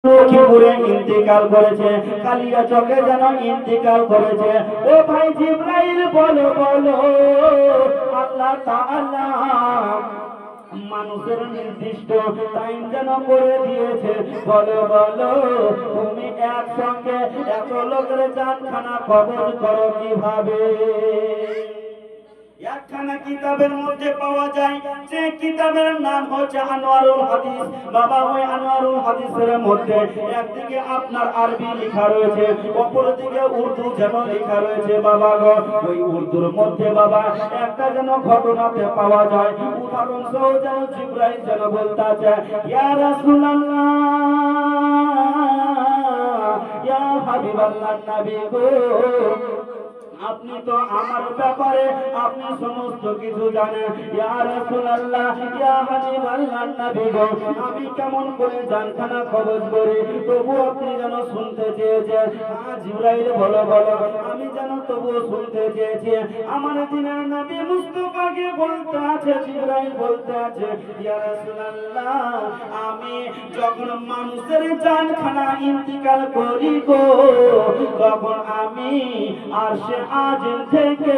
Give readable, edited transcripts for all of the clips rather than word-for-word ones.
লক্ষ্মীপুরে ইন্তেকাল করেছে, কালিয়াচকে যেন ইন্তেকাল করেছে। ও ভাই জিবরাইল বলো বলো, আল্লাহ তাআলা মানুষের নির্দিষ্ট টাইম যেন করে দিয়েছে। বলো বলো, তুমি একসঙ্গে এত লোকের জানখানা কবজ করো কিভাবে? একখানা কিতাবের মধ্যে পাওয়া যায়, যে কিতাবের নাম হচ্ছে আনোয়ারুল হাদিস। বাবা, ওই আনোয়ারুল হাদিসের মধ্যে একদিকে আপনার আরবি লেখা রয়েছে, অপরদিকে উর্দু যেন লেখা রয়েছে। বাবা গো, ওই উর্দুর মধ্যে বাবা একটা যেন ঘটনাতে পাওয়া যায়, উদাহরণ সহ যেন জিবরাইল যেন বলতেছে, ইয়া রাসূলুল্লাহ, ইয়া হাবিবাল্লাহ, নবী গো, আপনি তো আমার ব্যাপারে আপনি সমস্ত কিছু জানেন। ইয়া রাসূলুল্লাহ, ইয়া হাবিবাল্লাহ, নবী গো, আমি কেমন করে জানখানা কবজ করি, তবু আপনি যেন শুনতে চেয়েছেন। জিবরাইল বলো বলো, আমি যেন তবু শুনতে চেয়েছি। আমার দিনের নবী মুস্তাফাকে বলতে আছে, জিবরাইল বলতে আছে, ইয়া রাসূলুল্লাহ, আমি যখন মানুষের জানখানা ইন্তিকাল করি গো, তখন আমি আর সে আজ থেকে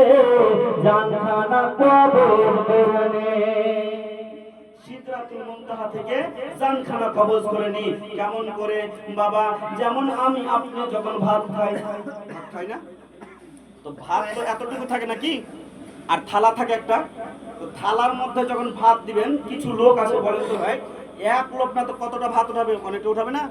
জানখানা কবজ করে নেই। সিদরাতুল মুনতাহা থেকে জানখানা কবজ করে নি। কেমন করে বাবা? যেমন আমি আপনি যখন ভাত খাই না, তো ভাত তো এতটুকু থাকে নাকি, আর থালা থাকে একটা, তো থালার মধ্যে যখন ভাত দিবেন, কিছু লোক আছে বলেন তো ভাই, এক লোক না তো কতটা ভাত উঠাবে? অনেকটা উঠাবে না?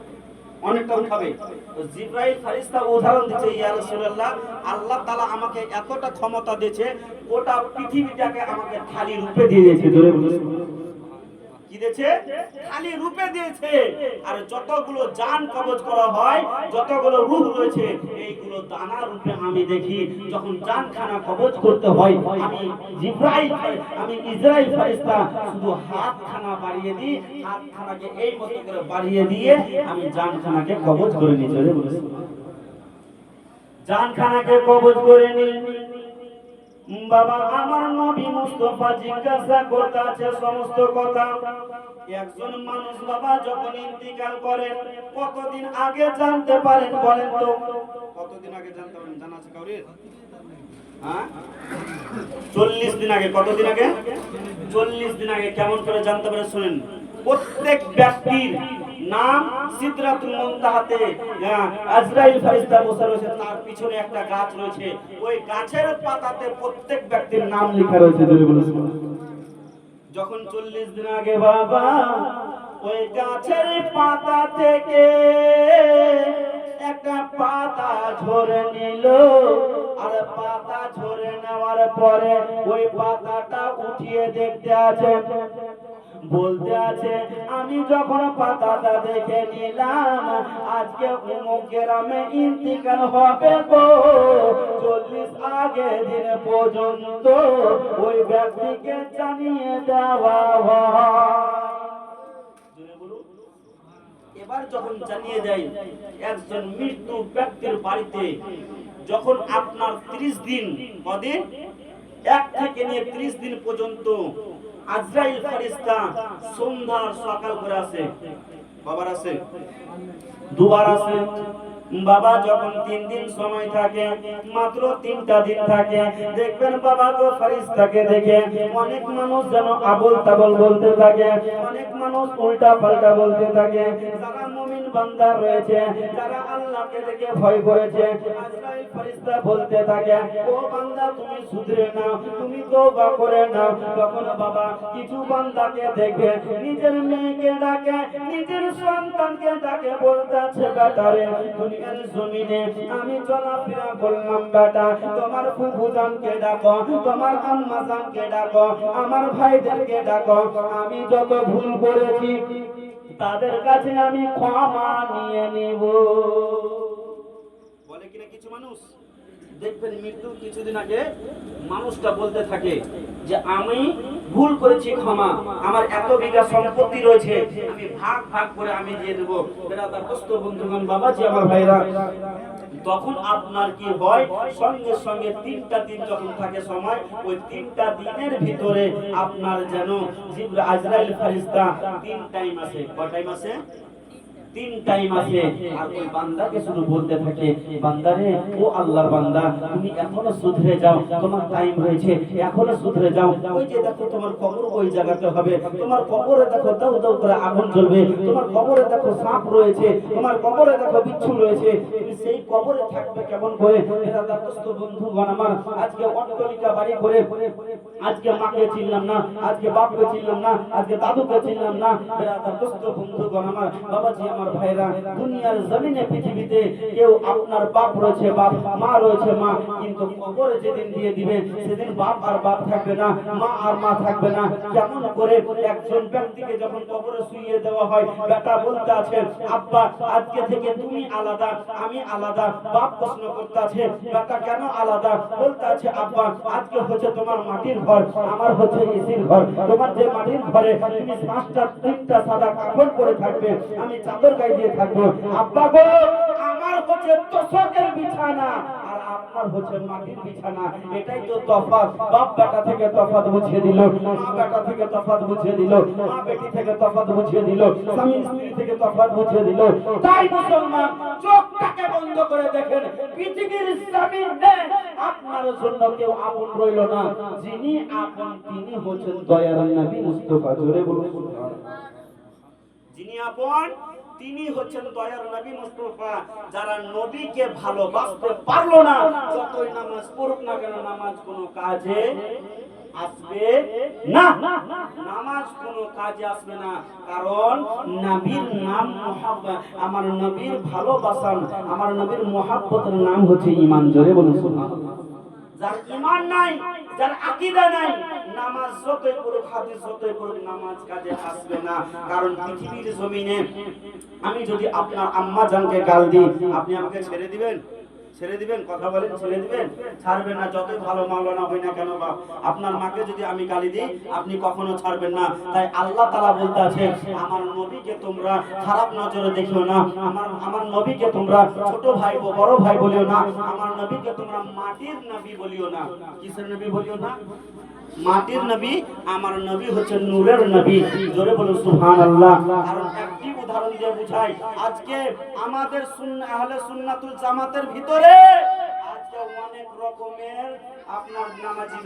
অনেকটা উঠাবে। তো জিবরাইল ফেরেশতা উদাহরণ দিচ্ছে, ইয়া রাসূলুল্লাহ, আল্লাহ তাআলা আমাকে এতটা ক্ষমতা দিয়েছে, গোটা পৃথিবীটাকে আমাকে থালি রূপে দিয়ে দিয়েছে। জোরে বলুন, কি দিয়েছে? খালি রূপে দিয়েছে। আর যতগুলো জান কবজ করা হয়, যতগুলো রূহ রয়েছে, এইগুলো দানা রূপে আমি দেখি। যখন জানখানা কবজ করতে হয়, আমি জিবরাইল, আমি ইসরাইল ফেরেশতা শুধু হাতখানা বাড়িয়ে দিই, হাতখানাকে এই মতো করে বাড়িয়ে দিয়ে আমি জানখানাকে কবজ করে নিই। জোরে বলুন, জানখানাকে কবজ করে নিই। বাবা, আমার নবী মুস্তাফা জিজ্ঞাসা করতে আছে সমস্ত কথা। একজন মানুষ বাবা যখন ইন্তিকাল করেন, কতদিন আগে জানতে পারেন বলেন তো? কতদিন আগে জানতে পারেন? জানা আছে কাউরির? হ্যাঁ, 40 দিন আগে। কতদিন আগে? 40 দিন আগে। কেমন করে জানতে পারে শুনেন। প্রত্যেক ব্যক্তির নাম সিদরাতুল মুনতাহাতে আজরাইল ফেরেশতা বসে রয়েছে, তার পিছনে একটা গাছ রয়েছে, ওই গাছের পাতাতে প্রত্যেক ব্যক্তির নাম লেখা রয়েছে। যখন 40 দিন আগে বাবা ওই গাছের পাতা থেকে একটা পাতা ঝরে নিল, আর পাতা ঝরে নেওয়ার পরে ওই পাতাটা উঠিয়ে দেখতে আছে, বলতে আছে, আমি যখন পাতাটা দেখে নিলাম, আজকে অমুক গ্রামে ইন্তিকাল হবে গো, 40 আগে দিন পর্যন্ত ওই ব্যক্তিকে জানিয়ে দেওয়া হয়। এবার যখন জানিয়ে দেয়, একজন মৃত্যু ব্যক্তির বাড়িতে যখন আপনার 30 দিন, কদিন? 1 থেকে নিয়ে 30 দিন পর্যন্ত আজরাইল ফেরেশতা সন্ধ্যা সকাল করে আসে। কবার আসে? দুবার আসে। বাবা যখন 3 দিন সময় থাকে, মাত্র 3টা দিন থাকে, দেখবেন বাবা গো ফেরেশতাকে দেখে অনেক মানুষ যেন আবল তাবল বলতে থাকে, অনেক মানুষ উল্টা পাল্টা বলতে থাকে। যারা মুমিন বান্দা রয়েছে, যারা আল্লাহকে দেখে ভয় করেছে, আজরাইল ফেরেশতা বলতে থাকে, ও বান্দা তুমি শুধরে নাও, তুমি তওবা করে নাও। তখন বাবা কিছু বান্দাকে দেখে নিজের মেয়েকে ডাকে, নিজের সন্তানকে ডাকে, বলতে আছে, বেটারে দুনিয়ার জমিনে আমি চলাফেরা করলাম, বেটা তোমার ফুফুজানকে ডাকো, তোমার আম্মাজানকে ডাকো, আমার ভাইদেরকে ডাকো, আমি যত ভুল করেছি তাদের কাছে আমি ক্ষমা নিয়ে নিব। বলে কিনা কিছু মানুষ? দেখবেন মৃত্যুর কিছুদিন আগে মানুষটা বলতে থাকে যে আমি ভুল করেছি, ক্ষমা, আমার এত বিঘা সম্পত্তি রয়েছে, আমি ভাগ ভাগ করে আমি দিয়ে দেবো। বেরাদার দোস্ত বন্ধুগণ, বাবাজি আমার ভাইরা, তখন আপনার কি হয়, সঙ্গে সঙ্গে 3টা দিন যখন থাকে সময়, ওই 3টা দিনের ভিতরে আপনার যেন আজরাইল ফেরেশতা 3 টাইম আসে। কয় টাইম আসে? তিন টাইম আছে আর ওই বান্দাকে শুধু বলতে থাকে, বান্দারে ও আল্লাহর বান্দা তুমি এখনো শুধরে যাও, তোমার টাইম রয়েছে, এখনো শুধরে যাও। ওই যে দেখো তোমার কবর ওই জায়গাতে হবে, তোমার কবরে দেখো দাউ দাউ করে আগুন জ্বলবে, তোমার কবরে দেখো সাপ রয়েছে, তোমার কবরে দেখো বিচ্ছু রয়েছে, তুমি সেই কবরে থাকবে কেমন করে? এরা দোস্ত বন্ধুগণ আমার, আজকে অট্টালিকা বাড়ি করে আজকে মাকে চিনলাম না, আজকে বাপকে চিনলাম না, আজকে দাদুকে চিনলাম না। এরা দোস্ত বন্ধুগণ আমার, বাবাজি আমার ভাইরা, দুনিয়ার জমিনে পৃথিবীতে কেউ আপনার বাপ রয়েছে বাপ, মা রয়েছে মা, কিন্তু কবরে যেদিন দিয়ে দিবে সেদিন বাপ আর বাপ থাকবে না, মা আর মা থাকবে না। কেমন করে একজন ব্যক্তিকে যখন কবরে শুইয়ে দেওয়া হয়, বেটা বলতে আছে আব্বা আজকে থেকে তুমি আলাদা আমি আলাদা। বাপ প্রশ্ন করতে আছে বেটা কেন আলাদা? বলতে আছে আব্বা আজকে হচ্ছে তোমার মাটির ঘর, আমার হচ্ছে এসির ঘর। তোমার যে মাটির ঘরে তুমি 5টা 3টা সাদা কাপড় পরে থাকবে, আমি চাদর গায়ে দিয়ে থাকবো। আব্বা গো আমার হচ্ছে তোষকের বিছানা আর আপনার হচ্ছে মাটির বিছানা, এটাই তো তফাৎ। বাপ বেটা থেকে তফাৎ বুঝিয়ে দিল, মা বেটা থেকে তফাৎ বুঝিয়ে দিল, মা বেটি থেকে তফাৎ বুঝিয়ে দিল, স্বামী স্ত্রী থেকে তফাৎ বুঝিয়ে দিল। তাই মুসলমান চোখটাকে বন্ধ করে দেখেন, পৃথিবীর জমিনে আপনার জন্য কেউ আপন রইল না, যিনি আপন তিনি হচ্ছেন দয়ার নবী মুস্তাফা। জোরে বলুন সুবহানাল্লাহ। যিনি আপন তিনি হচ্ছেন দয়ার নবী মুস্তাফা। যারা নবীকে ভালোবাসতে পারলো না, যতই নামাজ পড়ুক না কেন নামাজ কোনো কাজে আসবে না, নামাজ কোনো কাজে আসবে না। কারণ নবীর নাম মুহাব্বত, আমার নবীর ভালোবাসা, আমার নবীর মুহাব্বতের নাম হচ্ছে ঈমান। জোরে বলুন সুবহানাল্লাহ। যার ঈমান নাই, যার আকীদা নাই, নামাজ যতই পড়ুক হাদিস যতই পড়ুক নামাজ কাজে আসবে না। কারণ পৃথিবীর জমিনে আমি যদি আপনার আম্মা জানকে গাল দিই, আপনি আমাকে ছেড়ে দিবেন? ছেড়ে দিবেন? কথা বলেন, ছেড়ে দিবেন? ছাড়বেন না, যতই ভালো মাওলানা হই না কেন বাপ। আপনার মাকে যদি আমি গালি দিই আপনি কখনো ছাড়বেন না। তাই আল্লাহ তাআলা বলতে আছে আমার নবীকে তোমরা খারাপ নজরে দেখিও না, আমার নবীকে তোমরা ছোট ভাই বড় ভাই বলিও না, আমার নবীকে তোমরা মাটির নবী বলিও না। কিসের নবী বলিও না? মাটির নবী। আমার নবী হচ্ছে নূরের নবী। জোরে বলুন সুবহানাল্লাহ। কারণ একটি উদাহরণ দিয়ে বুঝাই, আজকে আমাদের আহলে সুন্নাতুল জামাতের ভিতরে আজকে অনেক রকমের আপনার নামাজি